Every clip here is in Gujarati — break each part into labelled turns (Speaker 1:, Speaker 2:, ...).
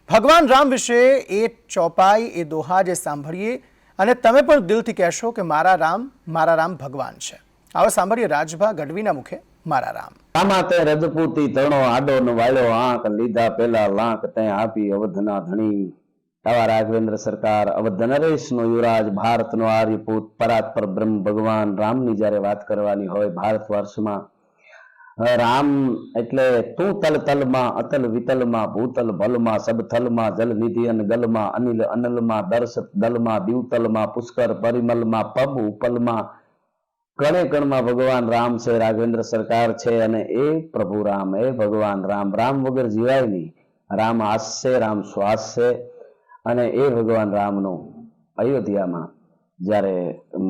Speaker 1: ભગવાન રામ વિશે એ ચોપાઈ એ દોહા જે સાંભળીએ અને તમે પણ દિલથી કહેશો કે મારા રામ ભગવાન છે। આવો સાંભળીએ રાજભા ગઢવીના મુખે મારા રામ।
Speaker 2: આમાં તે રજપૂતી તણો આડો ન વાળ્યો આંખ લીધા પેલા લાંક તે આપી અવધના ધણી। આવા રાઘવેન્દ્ર સરકાર અવધ નરેશનો યુવરાજ ભારતનો આર્યપુત પરાત્પર બ્રહ્મ ભગવાન રામની જ્યારે વાત કરવાની હોય ભારત વર્ષમાં રામ એટલે તું તલ તલમાં અતલ વિતલમાં ભૂતલ ભલમાં સબ થલમાં જલ નિધિ અન ગલમાં અનિલ અનલમાં દર્શ દલમાં દીવતલમાં પુષ્કર પરિમલમાં પબ ઉપલમાં કણે કણમાં ભગવાન રામ છે, રાઘવેન્દ્ર સરકાર છે અને એ પ્રભુ રામ એ ભગવાન રામ। રામ વગર જીવાય નહીં। રામ આસ છે, રામ શ્વાસ છે અને એ ભગવાન રામનું અયોધ્યામાં જ્યારે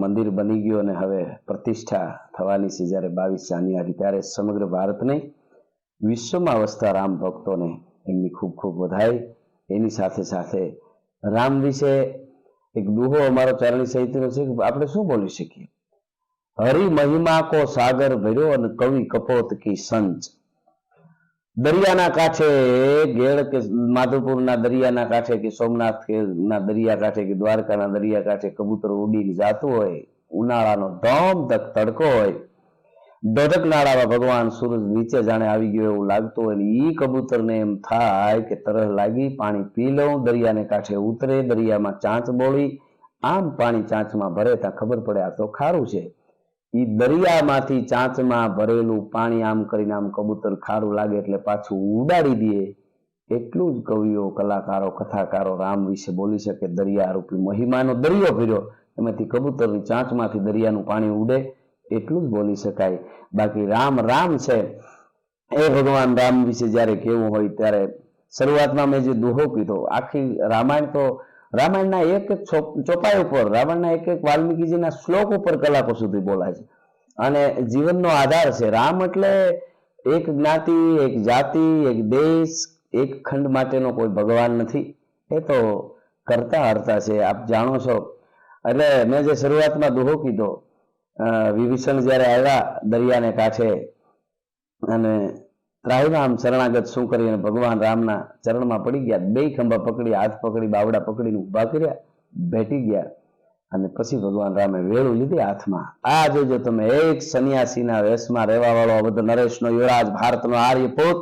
Speaker 2: મંદિર બની ગયું અને હવે પ્રતિષ્ઠા થવાની છે જ્યારે 22 જાન્યુઆરી ત્યારે સમગ્ર ભારતને વિશ્વમાં વસતા રામ ભક્તોને એમની ખૂબ ખૂબ વધાઈ। એની સાથે સાથે રામ વિશે એક દુહો અમારો ચારણી સાહિત્યનો છે કે આપણે શું બોલી શકીએ। હરિ મહિમા કો સાગર ભર્યો અને કવિ કપોત કી સંચ। દરિયાના કાંઠે ગેળ કે માધવપુરના દરિયાના કાંઠે કે સોમનાથ ના દરિયા કાંઠે કે દ્વારકાના દરિયા કાંઠે કબૂતર ઉડીને જાતું હોય, ઉનાળાનો ધોમ તક તડકો હોય, દોઢક નાળામાં ભગવાન સૂરજ નીચે જાણે આવી ગયો એવું લાગતું હોય ને ઈ કબૂતરને એમ થાય કે તરસ લાગી પાણી પી લઉં, દરિયાને કાંઠે ઉતરે, દરિયામાં ચાંચ બોળી, આમ પાણી ચાંચમાં ભરે ત્યાં ખબર પડે આ તો ખારું છે। ઈ દરિયામાંથી ચાંચમાં ભરેલું પાણી આમ કરીને આમ કબૂતર ખારું લાગે એટલે પાછું ઉડાડી દે। એટલું જ કવિઓ, કલાકારો, કથાકારો રામ વિશે બોલી શકે। દરિયા રૂપી મહિમાનો દરિયો ભર્યો, એમાંથી કબૂતરની ચાંચમાંથી દરિયાનું પાણી ઉડે એટલું જ બોલી શકાય। બાકી રામ રામ છે એ ભગવાન રામ વિશે જ્યારે કહેવું હોય ત્યારે શરૂઆતમાં મેં જે દુહો કીધો, આખી રામાયણ તો રામાયણના એક એક ચોપાઈ ઉપર, રામાયણના એક એક વાલ્મીકીજીના શ્લોક ઉપર કલાકો સુધી બોલાય છે અને જીવનનો આધાર છે। રામ એટલે એક જ્ઞાતિ, એક જાતિ, એક દેશ, એક ખંડ માટેનો કોઈ ભગવાન નથી, એ તો કરતા હરતા છે, આપ જાણો છો। એટલે મેં જે શરૂઆતમાં દુહો કીધો, વિભીષણ જ્યારે આવ્યા દરિયાને કાંઠે અને ત્રાહિમામ શરણાગત શું કરી અને ભગવાન રામના ચરણમાં પડી ગયા, બે ખંભા પકડી, હાથ પકડી, બાવડા પકડીને ઉભા કર્યા, બેઠી ગયા અને પછી ભગવાન રામે વેળું લીધી હાથમાં। આ જોજો તમે, એક સન્યાસીના વેશમાં રહેવા વાળો અવધ નરેશનો યુવરાજ ભારતનો આર્યપુત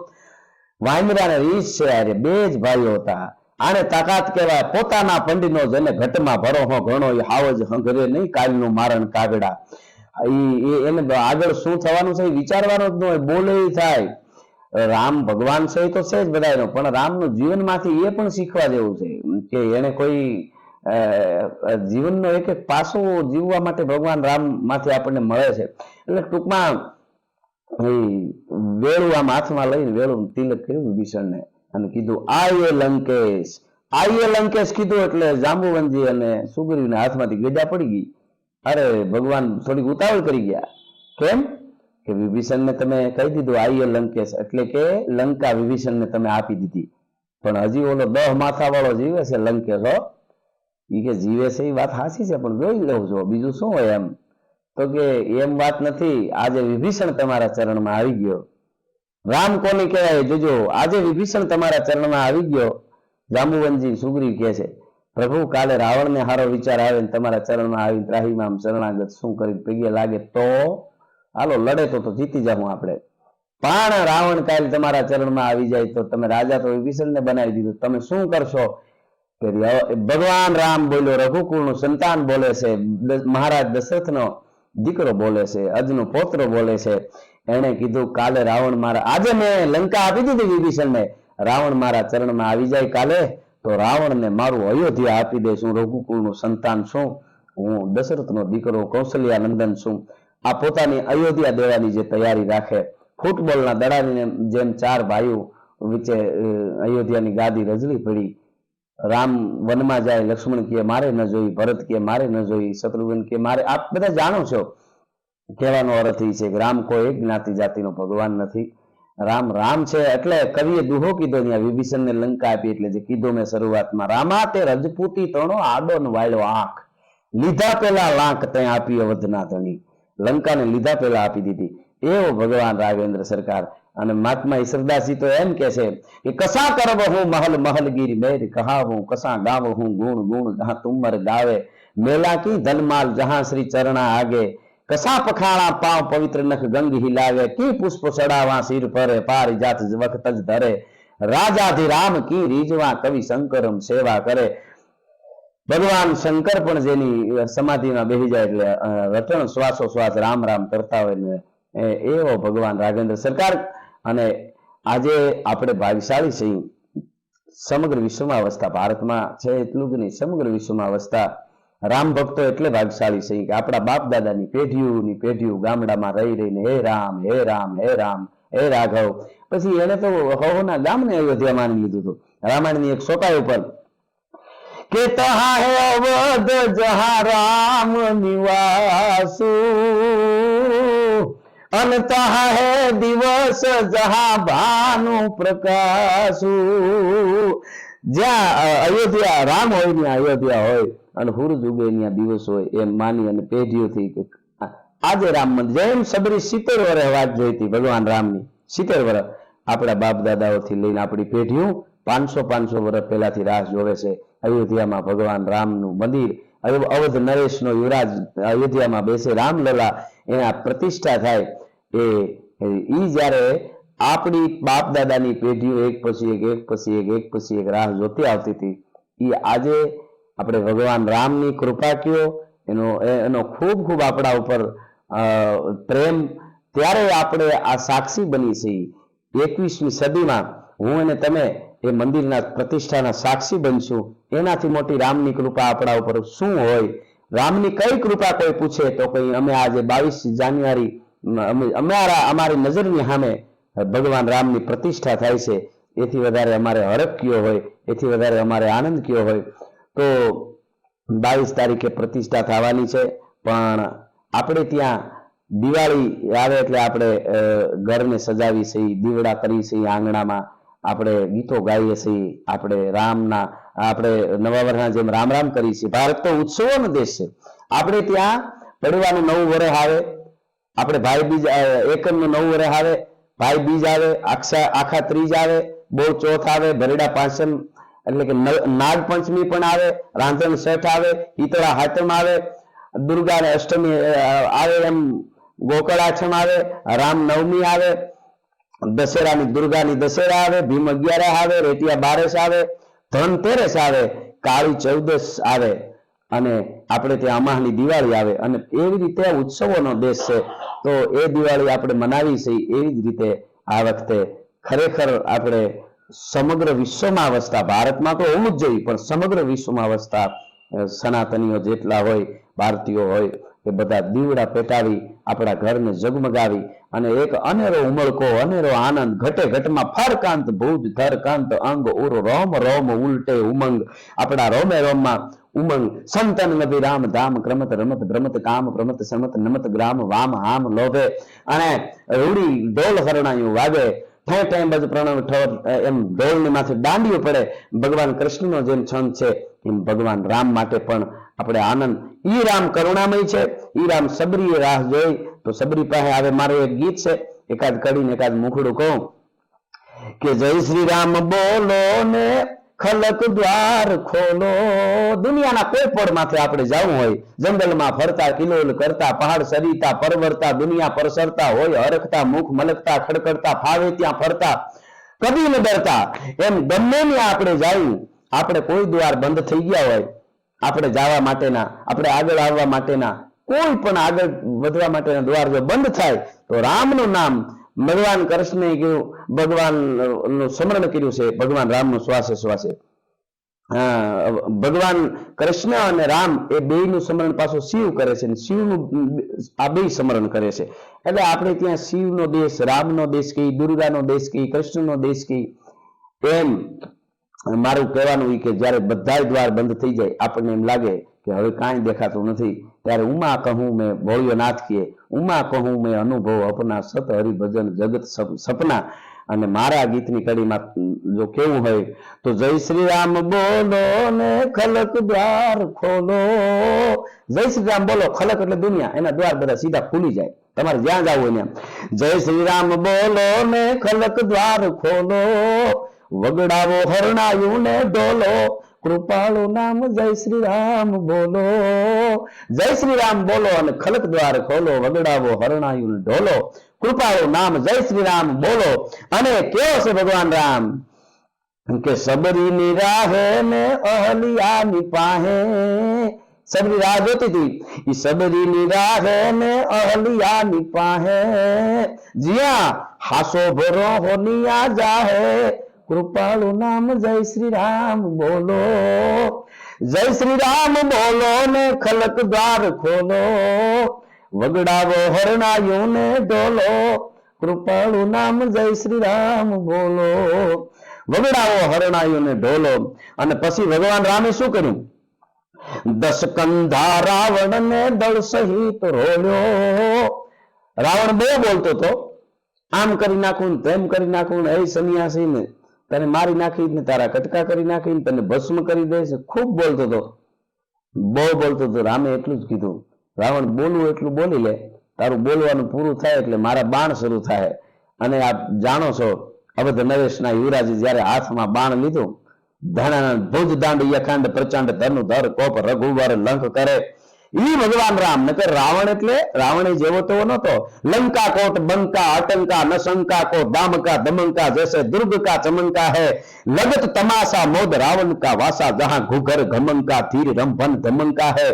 Speaker 2: વાંદરા ને રીસ છે, આરે બે જ ભાઈઓ હતા। આને તાકાત કહેવાય પોતાના પંડીનો જેને ઘટમાં ભરો હો ઘણો એ હાવજ હંગરે નહીં કાલનું મારણ કાગડા। એને આગળ શું થવાનું છે વિચારવાનું જ ન હોય, બોલે થાય। રામ ભગવાન છે તો છે જ બધાનો, પણ રામનું જીવનમાંથી એ પણ શીખવા જેવું છે કે એને કોઈ જીવનનો એક એક પાસું જીવવા માટે ભગવાન રામ માંથી આપણને મળે છે। એટલે ટૂંકમાં વેળું આમ હાથમાં લઈને વેળું તિલક કર્યું વિભીષણને અને કીધું આઈએ લંકેશ કીધું એટલે જાંબુવનજી અને સુગ્રીવના હાથમાંથી ગજા પડી ગઈ। અરે ભગવાન થોડીક ઉતાવળ કરી ગયા, કેમ કે વિભીષણને તમે કહી દીધું આઈએ લંકેશ, એટલે કે લંકા વિભીષણને તમે આપી દીધી, પણ હજી ઓલો 10 માથા વાળો જીવે છે લંકેશ હો, ઈ કે જીવે છે એ વાત સાચી છે પણ જોઈ લઉં છો બીજું શું હોય એમ, તો કે એમ વાત નથી, આજે વિભીષણ તમારા ચરણમાં આવી ગયો। રામ કોને કહેવાય જોજો, આજે વિભીષણ તમારા ચરણમાં આવી ગયો। જાંબુવનજી સુગ્રીવ કહે છે પ્રભુ કાલે રાવણને હારો વિચાર આવે ને તમારા ચરણમાં આવી ત્રાહિમામ શરણાગત શું કરી પગે લાગે તો હાલો લડે તો જીતી જાઉં આપણે, પણ રાવણ કાલે તમારા ચરણમાં આવી જાય તો તમે રાજા તો વિભીષણને બનાવી દીધું, તમે શું કરશો? ભગવાન રામ બોલ્યો, રઘુકુળનું સંતાન બોલે છે, મહારાજ દશરથનો દીકરો બોલે છે, અજનો પૌત્ર બોલે છે। એને કીધું કાલે રાવણ મારા, આજે મેં લંકા આપી દીધી વિભીષણને, રાવણ મારા ચરણમાં આવી જાય કાલે તો રાવણને મારું અયોધ્યા આપી દઈશ। હું રઘુકુળનું સંતાન છું, હું દશરથનો દીકરો કૌશલ્યા નંદન છું। આ પોતાની અયોધ્યા દેવાની જે તૈયારી રાખે, ફૂટબોલના દડાની જેમ 4 ભાઈઓ વચ્ચે અયોધ્યાની ગાદી રજળી પડી। રામ વનમાં જાય, લક્ષ્મણ કે મારે ન જોઈ, ભરત કે મારે ન જોઈ, શત્રુઘ્ન કે મારે, આપ બધા જાણો છો કહેવાનો અર્થ એ છે કે રામ કોઈ એક જ્ઞાતિ જાતિનો ભગવાન નથી, રામ રામ છે। એટલે કવિએ દુહો કીધો ત્યાં વિભીષણને લંકા આપી, એટલે જે કીધું મેં શરૂઆતમાં, રામા તે રજપૂતી તણો આડો ન વાળ્યો આંખ લીધા પેલા લાંક તે આપી અવધના ધણી। લંકાને લીધા પેલા આપી દીધી, એવો ભગવાન રાઘવેન્દ્ર સરકાર અને મહાત્મા ઈસરદાસજી તો એમ કે છે કે કસા કરવ હું મહલ મહલ ગીર મેર કહાવું કસા ગાવ હું ગુણ ગુણ જહાં તુમર ગાવે મેલા કી ધનમાલ જહાં શ્રી ચરણા આગે કસા પખાણા પાવ પવિત્ર નખ ગંગ हिलावे की पुष्प चढ़ावा सिर पर पारिजात वक्त જ ધરે રાજાધિરામ કી રીજવા કવિ શંકરમ સેવા કરે. ભગવાન શંકર પણ જેની સમાધિમાં બેસી જાય એટલે રટણ શ્વાસો શ્વાસ રામ રામ કરતા હોય ને એવો ભગવાન રાઘવેન્દ્ર સરકાર. અને આજે આપણે ભાગ્યશાળી છીએ, સમગ્ર વિશ્વમાં વસતા, ભારતમાં છે એટલું જ નહીં, સમગ્ર વિશ્વમાં વસતા રામ ભક્તો એટલે ભાગ્યશાળી છે કે આપણા બાપ દાદાની પેઢીઓ ગામડામાં રહી રહીને હે રામ હે રામ હે રામ હે રાઘવ. પછી એને તો હોના ગામને અયોધ્યા માની લીધું હતું. રામાયણની એક ચોપાઈ ઉપર કે તહા હે અવધ જહા રામ નિવાસુ અન તહા હે દિવસ જહા ભાનુ પ્રકાશુ. જ્યાં અયોધ્યા રામ હોય ને અયોધ્યા હોય અને સૂરજ ઉગે ત્યાં દિવસ હોય એમ માની અને પેઢીઓથી આજે રામ મંદિર જેમ સબરી 70 વર્ષ વાત જોઈ હતી ભગવાન રામની, 70 વર્ષ આપણા બાપ દાદાઓથી લઈને આપણી પેઢીઓ 500 વર્ષ પહેલાથી રાહ જોવે છે અયોધ્યામાં ભગવાન રામનું મંદિર. અવધ નરેશનો યુવરાજ અયોધ્યામાં બેસે, રામલલા એના પ્રતિષ્ઠા થાય એ જ્યારે આપણી બાપ દાદાની પેઢીઓ એક પછી એક રાહ જોતી આવતી હતી, એ આજે આપણે ભગવાન રામની કૃપા કયો એનો ખૂબ ખૂબ આપણા ઉપર પ્રેમ, ત્યારે આપણે આ સાક્ષી બની છીએ 21મી સદીમાં. હું અને તમે એ મંદિરના પ્રતિષ્ઠાના સાક્ષી બનશું. એનાથી મોટી રામની કૃપા આપણા ઉપર શું હોય? રામની કઈ કૃપા કોઈ પૂછે તો કઈ અમે આજે 22 જાન્યુઆરી અમારી નજરની સામે ભગવાન રામની પ્રતિષ્ઠા થાય છે, એથી વધારે અમારે હરખ કયો હોય, એથી વધારે અમારે આનંદ કયો હોય? તો 22 તારીખે પ્રતિષ્ઠા થવાની છે. પણ આપણે ત્યાં દિવાળી આવે એટલે આપણે ઘરને સજાવી છીએ, દીવડા કરી છીએ, આંગણામાં આપણે ગીતો ગાઈએ છીએ, આપણે રામના આપણે નવા વર્ષના જેમ રામ રામ કરીએ છીએ. ભારત તો ઉત્સવોનો દેશ છે. આપણે ત્યાં પડવાનું નવું વર્ષ આવે, આપણે ભાઈ બીજ એકમનું નવું વર્ષ આવે, ભાઈ બીજ આવે, આખા ત્રીજ આવે, બહુ ચોથ આવે, ભરેડા પાંચમ એટલે કે નાગ પંચમી પણ આવે, રાંધણ છઠ આવે, ઈતળા હાતમ આવે, દુર્ગા ને અષ્ટમી આવે, એમ ગોકળાષ્ટમ આવે, રામ નવમી આવે, દશેરાની દુર્ગાની દશેરા આવે, ભીમ 11 આવે, રેટિયા બારસ આવે, ધનતેરસ આવે, કાળી ચૌદશ આવે અને આપણે ત્યાં અમાહની દિવાળી આવે. અને એવી રીતે ઉત્સવોનો દેશ છે. તો એ દિવાળી આપણે મનાવી છે. એવી જ રીતે આ વખતે ખરેખર આપણે સમગ્ર વિશ્વમાં વસતા, ભારતમાં તો હોવું જ જોઈએ પણ સમગ્ર વિશ્વમાં વસતા સનાતનીઓ જેટલા હોય, ભારતીયો હોય, એ બધા દીવડા પેટાવી આપણા ઘરને ઝગમગાવી અને એક અનેરો ઉમળકો, અનેરો આનંદ, ઘટે ઘટમાં ફરકાંત ભુજ ધરકાંત અંગ ઉર રોમ રોમ ઉલટે ઉમંગ. આપણા રોમે રોમમાં ઉમંગ. સંતન નબી રામ ધામ ક્રમત રમત ભ્રમત કામ પ્રમત સમત નમત ગ્રામ વામ હામ લોભે. અને રૂડી ઢોલ હરણાયું વાગે, ઠે ઠે બજ પ્રણવ ઠોર, એમ ઢોલની માથે દાંડીઓ પડે. ભગવાન કૃષ્ણનો જેમ છંદ છે એમ ભગવાન રામ માટે પણ આપણે આનંદ. ઈ રામ કરુણામય છે, ઈ રામ સબરીએ રાહ જોઈ. તો સબરી પાસે આવે મારું એક ગીત છે, એકાદ કડીને એકાદ મુખડું કહું કે જય શ્રી રામ બોલો ને ખલક દ્વાર ખોલો. દુનિયાના કોઈ પડમાંથી આપણે જવું હોય, જંગલમાં ફરતા, કિલોલ કરતા, પહાડ સરીતા, પરવરતા, દુનિયા પરસરતા હોય, હરખતા, મુખ મલકતા, ખડખડતા, ફાવે ત્યાં ફરતા, કદી ન ડરતા. એમ ગમે ત્યાં આપણે જવું, આપણે કોઈ દ્વાર બંધ થઈ ગયા હોય, આપણે જવા માટેના, આપણે આગળ આવવા માટેના, કોઈ પણ આગળ વધવા માટેના દ્વાર જો બંધ થાય તો રામનું નામ ભગવાન કૃષ્ણે કીધું, ભગવાનનું સ્મરણ કર્યું છે, ભગવાન રામનું શ્વાસે શ્વાસે. ભગવાન કૃષ્ણ અને રામ એ બેયનું સ્મરણ પાછું શિવ કરે છે, શિવનું આ બે સ્મરણ કરે છે. એટલે આપણે ત્યાં શિવનો દેશ, રામનો દેશ કહી, દુર્ગાનો દેશ કહી, કૃષ્ણનો દેશ કહી. એમ મારું કહેવાનું કે જ્યારે બધા દ્વાર બંધ થઈ જાય, આપણને એમ લાગે કે હવે કાંઈ દેખાતું નથી, ત્યારે ઉમા કહું મેં ભોળિયો નાથ કીએ, ઉમા કહું મેં અનુભવ અપના સત હરિભજન જગત સપના. અને મારા ગીતની કડીમાં જો કેવું હોય તો જય શ્રી રામ બોલો ને ખલક દ્વાર ખોલો. જય શ્રી રામ બોલો, ખલક એટલે દુનિયા, એના દ્વાર બધા સીધા ખુલી જાય, તમારે જ્યાં જવું હોય ત્યાં. જય શ્રી રામ બોલો ને ખલક દ્વાર ખોલો, વગડાવો હરણાયું ને ઢોલો, કૃપાળુ નામ જય શ્રી રામ બોલો. જય શ્રી રામ બોલો અને ખલક દ્વાર ખોલો, વગડાવો હરણાયું ને ઢોલો, કૃપાળુ નામ જય શ્રી રામ બોલો. અને કેવો છે ભગવાન રામ કે સબરીની રાહે ને અહલિયાની પાહે. સબરી રાહ જોતી હતી, ઈ સબરીની રાહે ને અહલિયાની પાહે, જ્યાં હાસો ભરો હોનિયા જાહે, કૃપાળુ નામ જય શ્રી રામ બોલો. જય શ્રી રામ બોલો ને ખલક દ્વાર ખોલો, વગડાવો હરણાયું ને ઢોલો, કૃપાળુ નામ જય શ્રી રામ બોલો. વગડાવો હરણાયું ને ઢોલો. અને પછી ભગવાન રામે શું કર્યું? 10 કંધા રાવણ ને દળ સહિત રોળ્યો. રાવણ બહુ બોલતો હતો, આમ કરી નાખું તેમ કરી નાખું, એ સન્યાસી ને તને મારી નાખી ને તારા કટકા કરી નાખી ને તને ભસ્મ કરી દેશે, ખૂબ બોલતો હતો, બહુ બોલતો હતો. રામે એટલું જ કીધું, રાવણ બોલવું એટલું બોલી લે, તારું બોલવાનું પૂરું થાય એટલે મારા બાણ શરૂ થાય. અને આપ જાણો છો અવધ નરેશના યુવરાજે જયારે હાથમાં બાણ લીધું, ધનાનંદ ભુજ દાંડ યખાંડ પ્રચંડ ધનુ ધર કોપ રઘુવર લંક કરે, ઈ ભગવાન રામ. નકર રાવણ એટલે રાવણ જેવો તો નતો. લંકા કોટ બંકા આતંકા ન શંકા को दामका दमंका जैसे दुर्ग का चमंका है, लगत तमाशा मोद रावण का वासा, जहां घुघर घमंका धीर रंभन धमंका है,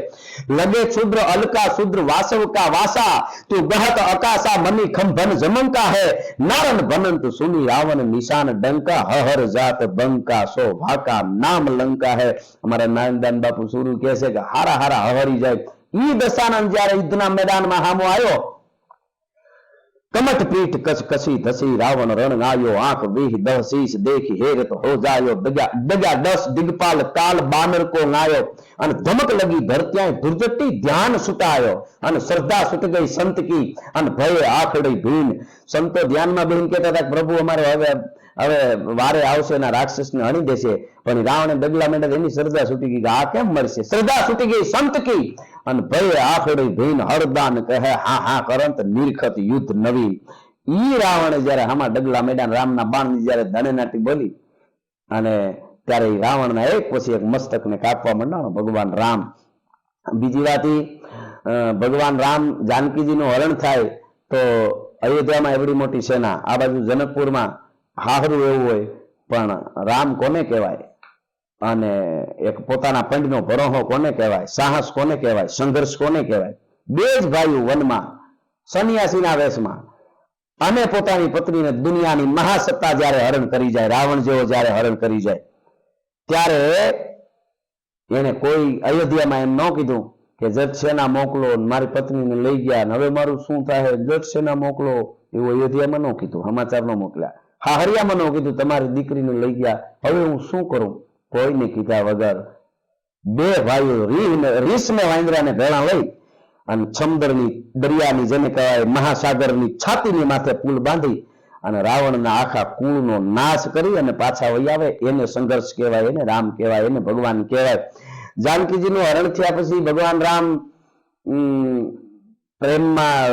Speaker 2: लगे क्षुद्र अलका शूद्र वासव का वासा, तू गहत अकाशा मनी खंभन जमंका है, नारन बनंत सुनी रावण निशान डंका, हर जात बंका सो भाका नाम लंका है. हमारा नारायणदान बापू शुरू कैसे कि हारा हारा हरी जाए. ઈ દશાનંદ જયારે યુદ્ધના મેદાનમાં હામો આવ્યો, कमट पीठ कस कसी धसी रावण रण आयो, आंख वीह दह शीश देखी हेरत हो जायो, डगा 10 दिगपाल काल बानर को नायो, अन धमक लगी धरत्या दुर्जटी ध्यान सुटायो, अन श्रद्धा सुट गई संत की, अन भय आखड़ी भीन. संतो ध्यान में बेन कहता था प्रभु हमारे હવે વારે આવશે ના રાક્ષસ ને હણી દેશે, પણ રાવણે ડગલા મેળા એની શ્રદ્ધા છૂટી ગઈ, આ કેમ મરશે? શ્રદ્ધા છૂટી ગઈ સંત की, અને ભય આખડી ભીન હરદાન કહે હા હા કરંત નિરખત યુદ્ધ નવી. ઈ રાવણે જયારે આમાં ડગલા મેદાન રામના બાણની જયારે ધનેનાટી બોલી, અને ત્યારે રાવણના એક પછી એક મસ્તકને કાપવા માંડ્યો ભગવાન રામ. બીજી વાત ભગવાન રામ જાનકીજીનું હરણ થાય તો અયોધ્યામાં એવડી મોટી સેના, આ બાજુ જનકપુરમાં હાહરું એવું હોય, પણ રામ કોને કહેવાય? અને એક પોતાના પંડનો ભરોહો કોને કહેવાય? સાહસ કોને કહેવાય? સંઘર્ષ કોને કહેવાય? બે જ ભાઈઓ વનમાં સન્યાસીના વેશમાં, અને પોતાની પત્નીને દુનિયાની મહાસત્તા જ્યારે હરણ કરી જાય, રાવણ જેવો જ્યારે હરણ કરી જાય, ત્યારે એને કોઈ અયોધ્યામાં એમ ન કીધું કે જટ સેના મોકલો, મારી પત્નીને લઈ ગયા, હવે મારું શું થાય, જટ સેના મોકલો, એવું અયોધ્યામાં ન કીધું, સમાચાર ન મોકલ્યા. હાહરિયામાં ન કીધું તમારી દીકરીને લઈ ગયા, હવે હું શું કરું? કોઈને કીધા વગર બે ભાઈઓ રીસને વાંદરાને ભેળા લઈ અને સમુદ્રની દરિયાની જેને કહેવાય મહાસાગરની છાતીની માથે પુલ બાંધી અને રાવણના આખા કુળનો નાશ કરી અને પાછા વહી આવે, એને સંઘર્ષ કહેવાય, એને રામ કહેવાય, એને ભગવાન કહેવાય. જાનકીજીનું હરણ થયા પછી ભગવાન રામ પ્રેમમાં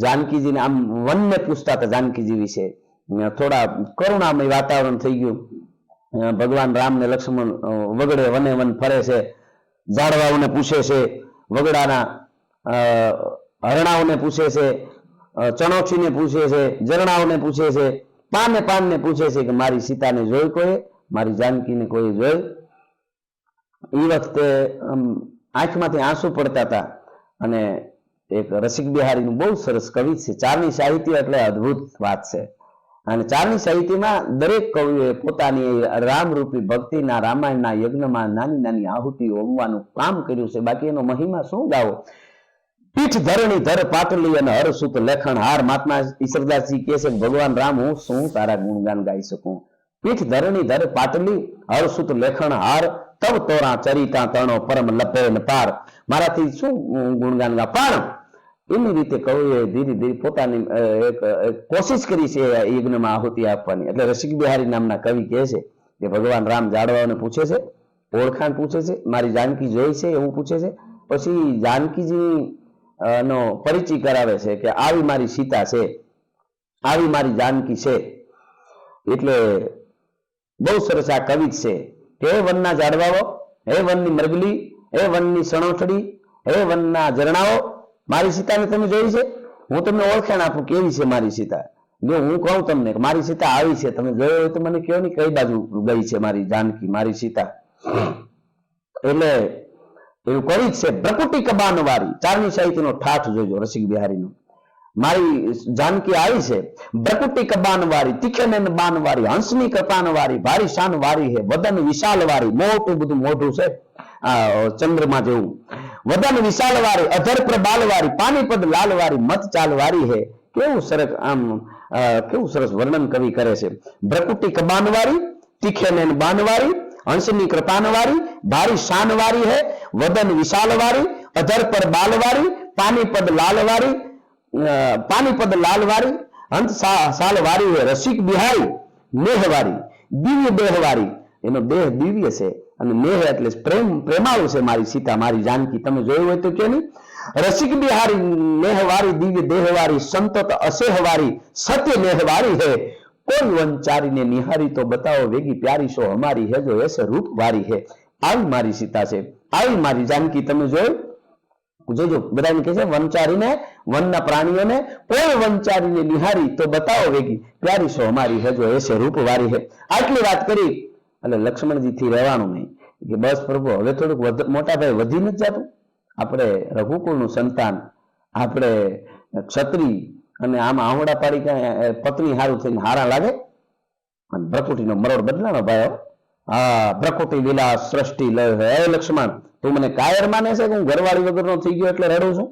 Speaker 2: જાનકીજીને આમ વનને પૂછતા હતા, જાનકીજી વિશે થોડા કરુણામય વાતાવરણ થઈ ગયું. ભગવાન રામ ને લક્ષ્મણ વગડે વને વન ફરે છે, ઝાડવાઓને પૂછે છે, વગડાના હરણાઓને પૂછે છે, ચણોક્ષીને પૂછે છે, ઝરણાઓને પૂછે છે, પાનને પૂછે છે કે મારી સીતાને જોઈ કોઈ, મારી જાનકીને કોઈ જોઈ. એ વખતે આંખમાંથી આંસુ પડતા હતા. અને એક રસિક બિહારીનું બહુ સરસ કવિ છે, ચારની સાહિત્ય એટલે અદ્ભુત વાત છે. અને ચારની સાહિત્યમાં દરેક કવિએ પોતાની રામરૂપી ભક્તિના રામાયણના યજ્ઞમાં નાની નાની આહુતિઓ હોમવાનું કામ કર્યું છે. બાકી એનો મહિમા શું ગાવો? પીઠ ધરણી ધર પાટલી અને હરસુત લેખણ હાર. મહાત્મા ઈશ્વરદાસજી કહે છે ભગવાન રામ હું શું તારા ગુણગાન ગાઈ શકું? પીઠ ધરણી ધર પાટલી હરસુત લેખણ હાર, તબ તોરા ચરિતા તણો પરમ લપે ન પાર. મારાથી શું ગુણગાન ગા? પણ એની રીતે કવિએ ધીરે ધીરે પોતાની એક કોશિશ કરી છે યજ્ઞમાં આહુતિ આપવાની. એટલે રસિક બિહારી નામના કવિ કહે છે કે ભગવાન રામ જાડવાઓને પૂછે છે, ઓળખાણ પૂછે છે, મારી જાનકી જોઈ છે એવું પૂછે છે. પછી જાનકીજી નો પરિચય કરાવે છે કે આવી મારી સીતા છે, આવી મારી જાનકી છે. એટલે બહુ સરસ આ કવિ છે. હે વનના ઝાડવાઓ, હે વનની મરગલી, હે વનની સણોઠડી, હે વનના ઝરણાઓ, મારી સીતાને તમે જોઈ છે? હું તમને ઓળખાણ આપું કેવી છે મારી સીતા. જો હું કહું તમને કે મારી સીતા આવી છે, તમે જોયો હોય તો મને કહો ને કઈ બાજુ ગઈ છે મારી જાનકી, મારી સીતા. એટલે એવું કવિ છે. ભ્રકુટી કબાન વાળી, 4મી સાહિત્યનો ઠાઠ જોજો રસિક બિહારીનો. મારી જાનકી આવી છે, ભ્રકુટી કબાન વાળી, તીખે નયન બાન વાળી, હંસની કપાન વાળી, ભારી શાન વાળી હે, વદન વિશાલ વાળી, મોટું બધું મોઢું છે ચંદ્રમા જેવું, વદન વિશાલ વાળી, અધર પ્રબાલ વાળી, પાણીપદ લાલ વાળી, મત ચાલ વાળી હે. કેવું સરસ આમ કેવું સરસ વર્ણન કવિ કરે છે. ભ્રકુટી કબાન વાળી, તીખે નયન બાન વાળી, હંસની કૃપાન વાળી, ભારી શાન વાળી હે, વદન વિશાલ વાળી, અધર પર બાલ વાળી, પાણીપદ લાલ વાળી, પાણીપદ લાલ વાળી, અંત સાલ વાળી હે. રસિક બિહારી મેહ વાળી, દિવ્ય દેહ વાળી, એનો દેહ દિવ્ય છે અને મેહ એટલે પ્રેમ, પ્રેમાળુ છે મારી સીતા, મારી જાનકી. તમે જોયું હોય તો કે નહીં? રસિક બિહારી મેહ વાળી, દિવ્ય દેહ વાળી, સંતત અસેહ વાળી, સત્ય મેહ વાળી હે. કોઈ વંચારીને નિહારી તો બતાવો વેગી પ્યારી શો હમારી હે, જો એસે રૂપ વાળી હે. આવી મારી સીતા છે, આવી મારી જાનકી. તમે જોયું? જોજો બધાને કહે છે વંચારીને, વનના પ્રાણીઓને કોઈ વંચારીને નિહારી તો બતાવો વેગી પ્યારી શો અમારી હે, જો એસે રૂપ વાળી હે. આટલી વાત કરી એટલે લક્ષ્મણજી થી રહેવાનું નહીં કે બસ પ્રભુ હવે થોડુંક મોટા ભાઈ વધી નથી જતું? આપણે રઘુકુળનું સંતાન, આપણે ક્ષત્રિય, અને આમાં આંવડા પાડી કઈ પત્ની હારું થઈને હારા લાગે? અને ભ્રકુટીનો મરોડ બદલાનો ભાઈ. હા, ભ્રકુટી વિલાસ સૃષ્ટિ લય હે. લક્ષ્મણ તું મને કાયર માને છે કે હું ઘરવાળી વગરનો થઈ ગયો એટલે રડું છું,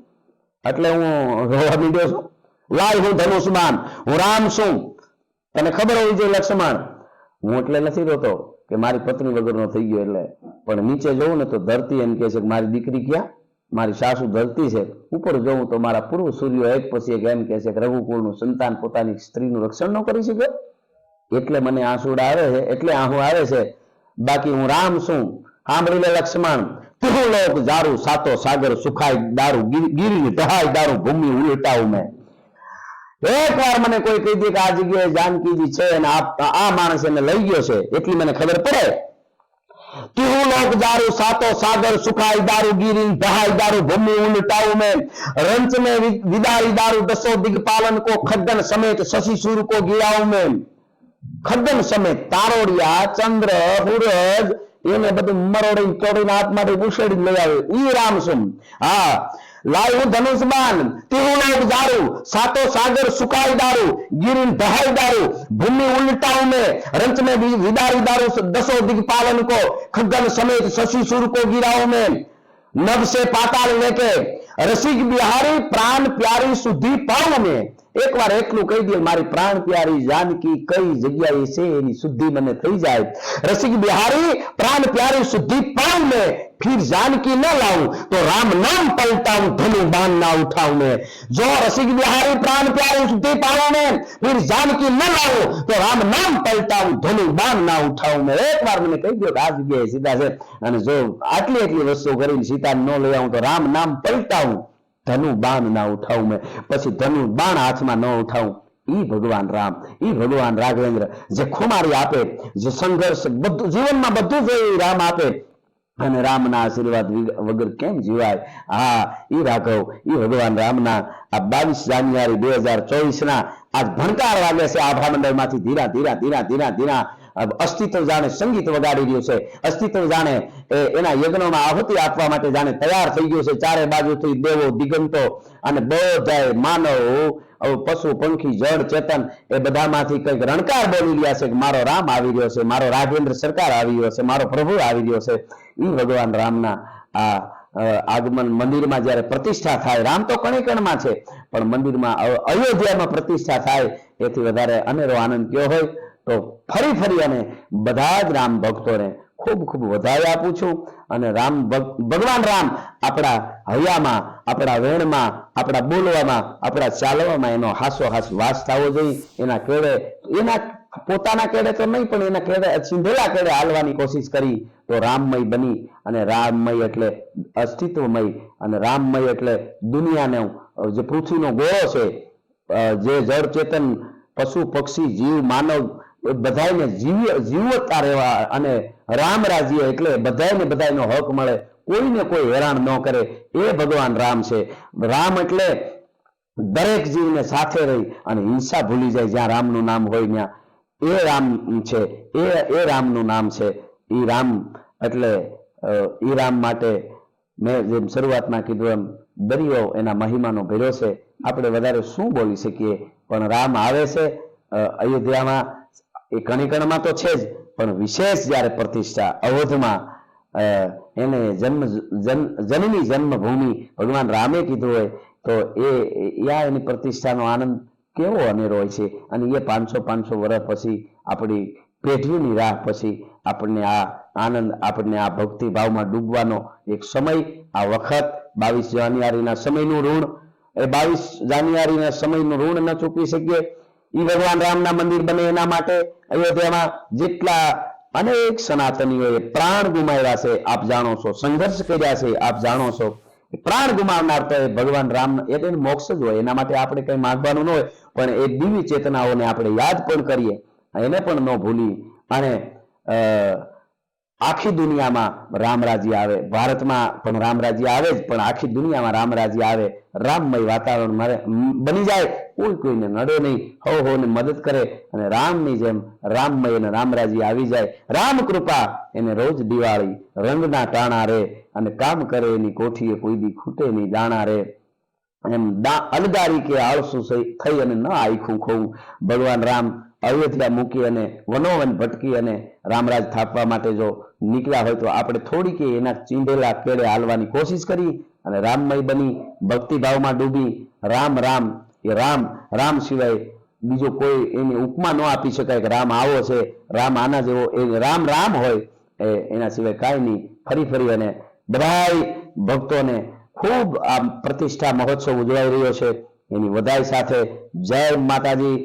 Speaker 2: એટલે હું રોવા મીડ્યો છું? લાય હું ધનુષબાન, હું રામ છું. તને ખબર હોવી જોઈએ લક્ષ્મણ, હું એટલે નથી રોતો કે મારી પત્ની વગરનો થઈ ગયો એટલે, પણ નીચે જોઉં ને તો ધરતી એમ કે છે કે મારી દીકરી ક્યાં? મારી સાસુ ધરતી છે. ઉપર જોઉં તો મારા પૂર્વ સૂર્યો એક પછી એક એમ કે છે કે રઘુકુળનું સંતાન પોતાની સ્ત્રીનું રક્ષણ ન કરી શકે, એટલે મને આંસુડા આવે છે, એટલે આહું આવે છે. બાકી હું રામ છું. સાંભળી લે લક્ષ્મણ, તું લોક જારું, સાતો સાગર સુખાય દારૂ, ગીરી ઢહાય દારૂ, ભૂમિ ઉલટાવું મેં. એક વાર મને કોઈ કહી દે કે આ જગ્યાએ જાનકીજી છે અને આ માણસ એને લઈ ગયો છે, એટલી મને ખબર પડે. તું લોક જારું, સાતો સાગર સુખાય દારૂ, ગીરી ઢહાય દારૂ, ભૂમિ ઉલટાવું મેં. રંચ में विदाई दारू, दसो दिग्पालन को खड्डन समेत, शशि सूर को गिराऊं मैं. खड्डन समेत તારોડિયા, ચંદ્ર, સૂરજ એને બધું મરોડી તોડીને હાથમાંથી ઉછેડી લઈ આવે. ઈ રામ છું. હા, લાય હું ધનુષબાન, તીવું લોક જારું, સાતો સાગર સુકાય દારૂ, ગીરી ઢહાય દારૂ, ભૂમિ ઉલટાઉં મેં. રંચ में विदाई दारू, दसो दिग्पालन को खड्डन समेत, शशि सूर को गिराऊं मैं. नभ से पाताल लेके रसिक बिहारी प्राण प्यारी सुधी पाऊं मैं. एक बार એટલું કહી દે મારી પ્રાણ પ્યારી જાનકી કઈ જગ્યાએ છે એની શુદ્ધિ મને થઈ જાય. રસિક બિહારી प्राण प्यारी शुद्धि पाऊं मैं, फिर जानकी न लाऊं तो राम नाम पलटाऊं, धनु बाण ना उठाऊं मैं. जो रसिक बिहारी प्राण प्यारी शुद्धि पाऊं मैं, फिर जानकी न लाऊं तो राम नाम पलटाऊं, धनु बाण ना उठाऊं मैं. एक बार મને કહી દો કે આ જગ્યાએ સીતા છે અને જો આટલી એટલી વસ્તુ કરીને સીતા ન લઈ આવું તો રામ નામ પલટાવું, ધनु बाण ना उठाऊं मैं. પછી ધनु બાણ હાથમાં ન ઉઠાવું. ઈ ભગવાન રામ, ઈ ભગવાન રાઘવેન્દ્ર જે ખુમારી આપે, જે સંઘર્ષ બધું જીવનમાં બધું જ રામ આપે અને રામના આશીર્વાદ વગર કેમ જીવાય? હા, ઈ રાઘવ, ઈ ભગવાન રામના આ 22 જાન્યુઆરી 2024 ના આજ ભણકાર વાગે છે આભા મંડળમાંથી ધીરા ધીરા ધીરા ધીરા ધીરા અસ્તિત્વ જાણે સંગીત વગાડી રહ્યું છે. અસ્તિત્વ જાણે એના યજ્ઞોમાં આહુતિ આપવા માટે જાણે તૈયાર થઈ ગયું છે. ચારે બાજુથી દેવો, દિગંતો અને બધાય માનવ, પશુ, પંખી, જળ, ચેતન એ બધામાંથી કંઈક રણકાર બોલી રહ્યા છે કે મારો રામ આવી રહ્યો છે, મારો રાઘવેન્દ્ર સરકાર આવી રહ્યો છે, મારો પ્રભુ આવી રહ્યો છે. એ ભગવાન રામના આ આગમન મંદિરમાં જ્યારે પ્રતિષ્ઠા થાય, રામ તો કણે કણમાં છે પણ મંદિરમાં અયોધ્યામાં પ્રતિષ્ઠા થાય એથી વધારે અનેરો આનંદ કયો હોય તો ફરી અને બધા જ રામ ભક્તોને ખૂબ ખૂબ વધાઈ આપું છું. અને ભગવાન રામ આપણા હૈયામાં, આપણા વેણમાં, આપણા બોલવામાં, આપણા ચાલવામાં એનો હાસોહાસ વાસ થવો જોઈએ. એના કેળે, એના પોતાના કેળે તો નહીં, પણ એના કેળે ચીંધેલા કેળે હાલવાની કોશિશ કરી તો રામમય બની. અને રામમય એટલે અસ્તિત્વમય, અને રામમય એટલે દુનિયાનો જે પૃથ્વીનો ગોળો છે, જે જળ ચેતન, પશુ પક્ષી, જીવ, માનવ એ બધાને જીવતા રહેવા, અને રામ રાજ્ય એટલે બધાનો હક મળે, કોઈને કોઈ હેરાન ન કરે, એ ભગવાન રામ છે. રામ એટલે દરેક જીવને સાથે રહી અને હિંસા ભૂલી જાય. જ્યાં રામનું નામ હોય ત્યાં એ રામ છે, એ રામનું નામ છે. એ રામ એટલે એ રામ માટે મેં જેમ શરૂઆતમાં કીધું એમ દરિયો એના મહિમાનો ભર્યો છે. આપણે વધારે શું બોલી શકીએ, પણ રામ આવે છે અયોધ્યામાં. એ કણીકણમાં તો છે જ, પણ વિશેષ જ્યારે પ્રતિષ્ઠા અવધમાં એને જનની જન્મભૂમિ ભગવાન રામે કીધું હોય તો એની પ્રતિષ્ઠાનો આનંદ કેવો અનેરો હોય છે. અને એ 500 વર્ષ પછી આપણી પેઢીઓની રાહ પછી આપણને આ આનંદ, આપણને આ ભક્તિભાવમાં ડૂબવાનો એક સમય, આ વખત 22 જાન્યુઆરીના સમયનું ઋણ, એ 22 જાન્યુઆરીના સમયનું ઋણ ન ચૂકવી શકીએ. એ ભગવાન રામના મંદિર બને એના માટે અયોધ્યામાં જેટલા અનેક સનાતનીઓએ પ્રાણ ગુમાવ્યા છે આપ જાણો છો, સંઘર્ષ કર્યા છે આપ જાણો છો. પ્રાણ ગુમાવનાર તો ભગવાન રામ, એટલે મોક્ષ જ હોય. એના માટે આપણે કંઈ માંગવાનું ન હોય, પણ એ દિવ્ય ચેતનાઓને આપણે યાદ પણ કરીએ, એને પણ ન ભૂલી. અને આખી દુનિયામાં રામ રાજ્ય આવે, ભારતમાં પણ રામ રાજ્ય આવે જ, પણ આખી દુનિયામાં રામ રાજ્ય આવે, રામમય વાતાવરણ બની જાય, કોઈને નડે નહીં, હોને મદદ કરે, અને રામની જેમ રામમય અને રામ રાજ્ય આવી જાય. રામ કૃપા એને રોજ દિવાળી, રંગના ટાણા રે, અને કામ કરે એની કોઠીએ કોઈ દી ખૂટે નહીં દાણા રે. એમ અલગારી કે આળસુ થઈ અને ન આખું ખોવું. ભગવાન રામ અયોધ્યા મૂકી અને વનોવન ભટકી અને રામરાજ થાપવા માટે જો નીકળ્યા હોય તો આપણે થોડીક એના ચીંધેલા કેળે હાલવાની કોશિશ કરી અને રામમય બની, ભક્તિભાવમાં ડૂબી. રામ રામ એ રામ સિવાય બીજો કોઈ એની ઉપમા ન આપી શકાય કે રામ આવો છે, રામ આના જેવો. એ રામ રામ હોય, એના સિવાય કાંઈ નહીં. ફરી અને બધાય ભક્તોને ખૂબ આ પ્રતિષ્ઠા મહોત્સવ ઉજવાઈ રહ્યો છે, એની વધાઈ સાથે જય માતાજી.